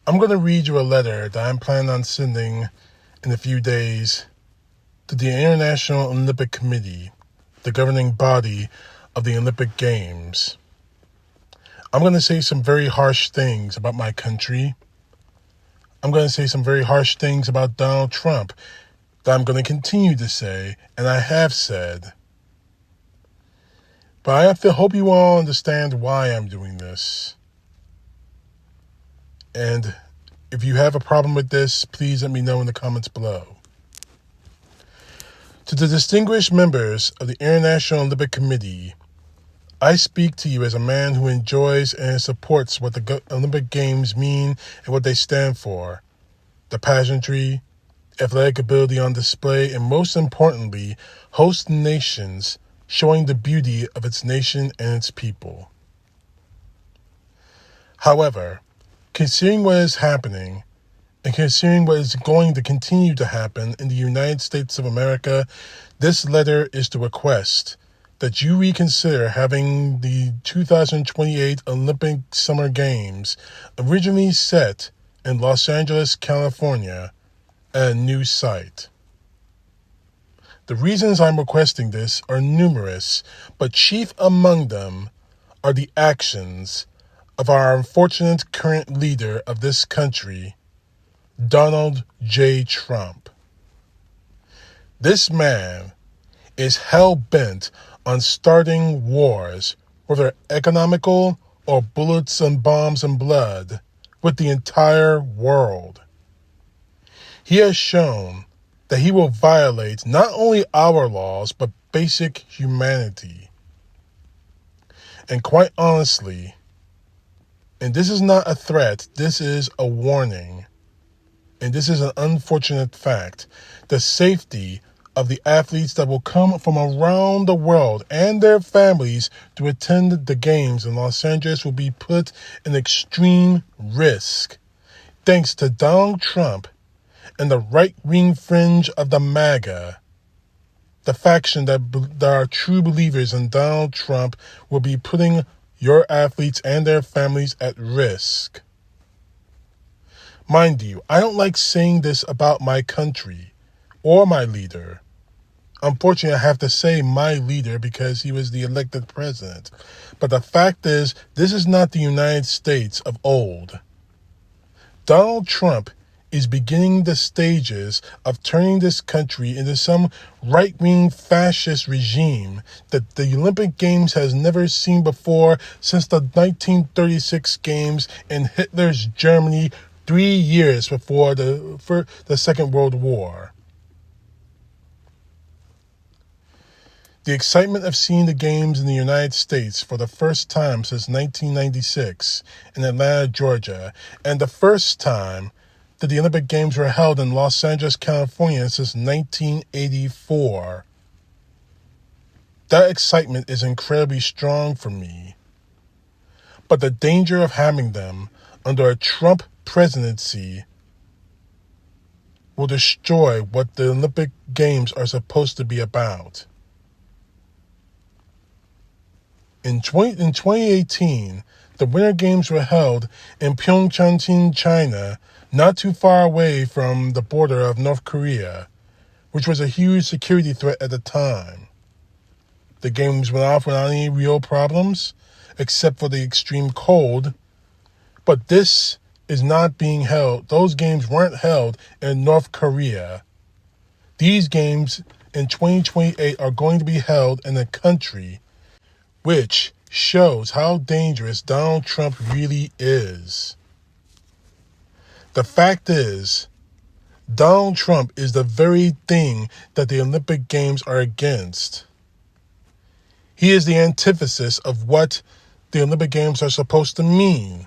I'm going to read you a letter that I'm planning on sending in a few days to the International Olympic Committee, the governing body of the Olympic Games. I'm going to say some very harsh things about my country. I'm going to say some very harsh things about Donald Trump that I'm going to continue to say, and I have said. But I hope you all understand why I'm doing this. And if you have a problem with this, please let me know in the comments below. To the distinguished members of the International Olympic Committee, I speak to you as a man who enjoys and supports what the Olympic Games mean and what they stand for: the pageantry, athletic ability on display, and most importantly, host nations showing the beauty of its nation and its people. However, considering what is happening and considering what is going to continue to happen in the United States of America, this letter is to request that you reconsider having the 2028 Olympic Summer Games originally set in Los Angeles, California, at a new site. The reasons I'm requesting this are numerous, but chief among them are the actions of our unfortunate current leader of this country, Donald J. Trump. This man is hell-bent on starting wars, whether economical or bullets and bombs and blood, with the entire world. He has shown that he will violate not only our laws, but basic humanity. And quite honestly, and this is not a threat, this is a warning, and this is an unfortunate fact, the safety of the athletes that will come from around the world and their families to attend the games in Los Angeles will be put in extreme risk, thanks to Donald Trump and the right-wing fringe of the MAGA. The faction that are true believers in Donald Trump will be putting your athletes and their families at risk. Mind you, I don't like saying this about my country or my leader. Unfortunately, I have to say my leader because he was the elected president. But the fact is, this is not the United States of old. Donald Trump is beginning the stages of turning this country into some right-wing fascist regime that the Olympic Games has never seen before since the 1936 Games in Hitler's Germany 3 years before the Second World War. The excitement of seeing the games in the United States for the first time since 1996 in Atlanta, Georgia, and the first time that the Olympic Games were held in Los Angeles, California since 1984. That excitement is incredibly strong for me. But the danger of having them under a Trump presidency will destroy what the Olympic Games are supposed to be about. In 2018, the Winter Games were held in Pyeongchang, China, not too far away from the border of North Korea, which was a huge security threat at the time. The games went off without any real problems, except for the extreme cold. But this is not being held. Those games weren't held in North Korea. These games in 2028 are going to be held in a country which shows how dangerous Donald Trump really is. The fact is, Donald Trump is the very thing that the Olympic Games are against. He is the antithesis of what the Olympic Games are supposed to mean: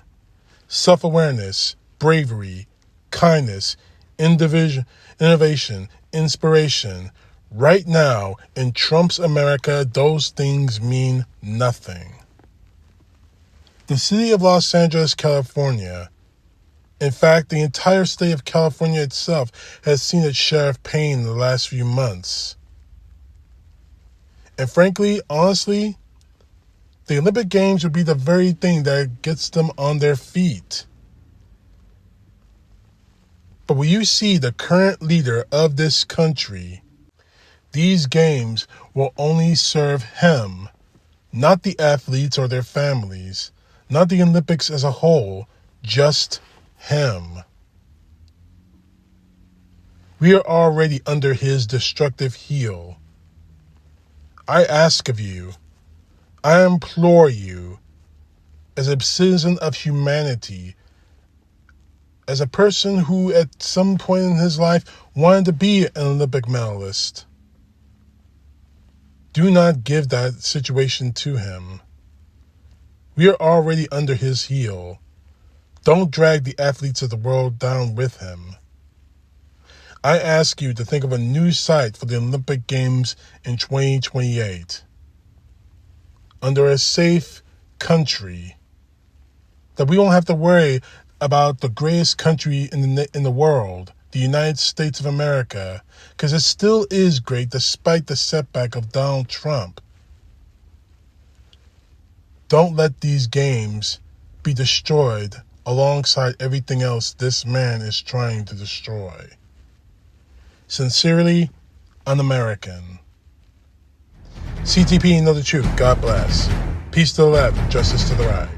self-awareness, bravery, kindness, innovation, inspiration. Right now, in Trump's America, those things mean nothing. The city of Los Angeles, California, in fact, the entire state of California itself has seen its share of pain in the last few months. And frankly, honestly, the Olympic Games would be the very thing that gets them on their feet. But when you see the current leader of this country, these games will only serve him, not the athletes or their families, not the Olympics as a whole, just him. We are already under his destructive heel. I ask of you, I implore you, as a citizen of humanity, as a person who at some point in his life wanted to be an Olympic medalist, do not give that situation to him. We are already under his heel. Don't drag the athletes of the world down with him. I ask you to think of a new site for the Olympic Games in 2028. Under a safe country, that we don't have to worry about the greatest country in the world, the United States of America, because it still is great despite the setback of Donald Trump. Don't let these games be destroyed alongside everything else this man is trying to destroy. Sincerely, an American. CTP, know the truth. God bless. Peace to the left, justice to the right.